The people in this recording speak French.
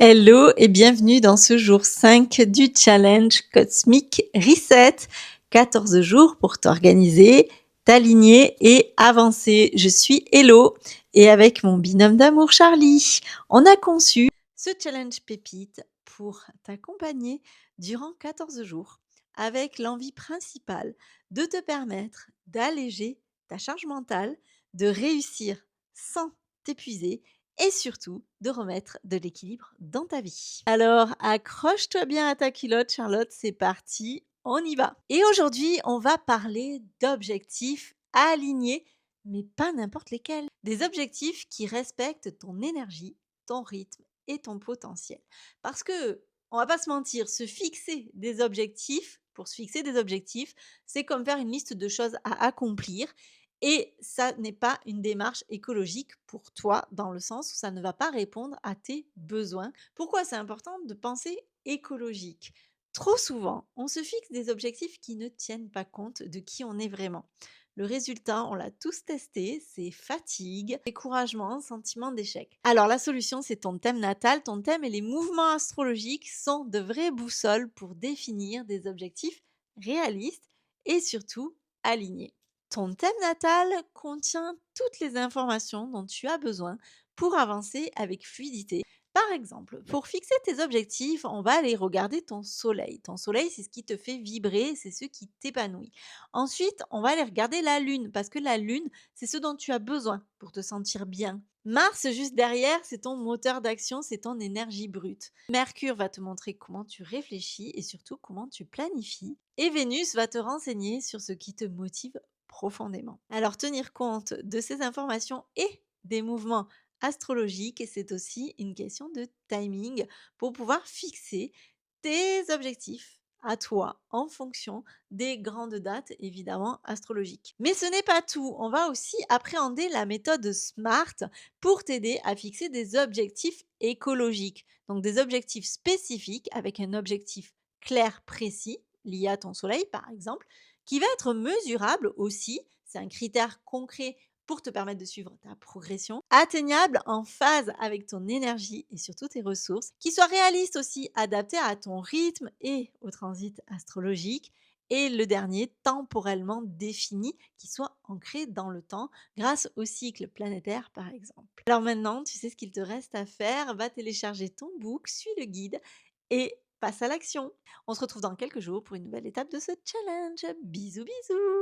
Hello et bienvenue dans ce jour 5 du challenge Cosmic Reset. 14 jours pour t'organiser, t'aligner et avancer. Je suis Hello et avec mon binôme d'amour Charlie, on a conçu ce challenge pépite pour t'accompagner durant 14 jours avec l'envie principale de te permettre d'alléger ta charge mentale, de réussir sans t'épuiser et surtout de remettre de l'équilibre dans ta vie. Alors, accroche-toi bien à ta culotte, Charlotte, c'est parti, on y va. Et aujourd'hui, on va parler d'objectifs alignés, mais pas n'importe lesquels. Des objectifs qui respectent ton énergie, ton rythme et ton potentiel. Parce que, on va pas se mentir, se fixer des objectifs, pour se fixer des objectifs, c'est comme faire une liste de choses à accomplir et ça n'est pas une démarche écologique pour toi, dans le sens où ça ne va pas répondre à tes besoins. Pourquoi c'est important de penser écologique? Trop souvent, on se fixe des objectifs qui ne tiennent pas compte de qui on est vraiment. Le résultat, on l'a tous testé, c'est fatigue, découragement, sentiment d'échec. Alors la solution, c'est ton thème natal. Ton thème et les mouvements astrologiques sont de vraies boussoles pour définir des objectifs réalistes et surtout alignés. Ton thème natal contient toutes les informations dont tu as besoin pour avancer avec fluidité. Par exemple, pour fixer tes objectifs, on va aller regarder ton soleil. Ton soleil, c'est ce qui te fait vibrer, c'est ce qui t'épanouit. Ensuite, on va aller regarder la lune, parce que la lune, c'est ce dont tu as besoin pour te sentir bien. Mars, juste derrière, c'est ton moteur d'action, c'est ton énergie brute. Mercure va te montrer comment tu réfléchis et surtout comment tu planifies. Et Vénus va te renseigner sur ce qui te motive profondément. Alors tenir compte de ces informations et des mouvements astrologiques, c'est aussi une question de timing pour pouvoir fixer tes objectifs à toi en fonction des grandes dates évidemment astrologiques. Mais ce n'est pas tout, on va aussi appréhender la méthode SMART pour t'aider à fixer des objectifs écologiques, donc des objectifs spécifiques avec un objectif clair, précis, lié à ton soleil par exemple, qui va être mesurable aussi, c'est un critère concret pour te permettre de suivre ta progression, atteignable en phase avec ton énergie et surtout tes ressources, qui soit réaliste aussi, adapté à ton rythme et au transit astrologique, et le dernier, temporellement défini, qui soit ancré dans le temps grâce au cycle planétaire par exemple. Alors maintenant, tu sais ce qu'il te reste à faire, va télécharger ton book, suis le guide et passe à l'action. On se retrouve dans quelques jours pour une nouvelle étape de ce challenge. Bisous bisous.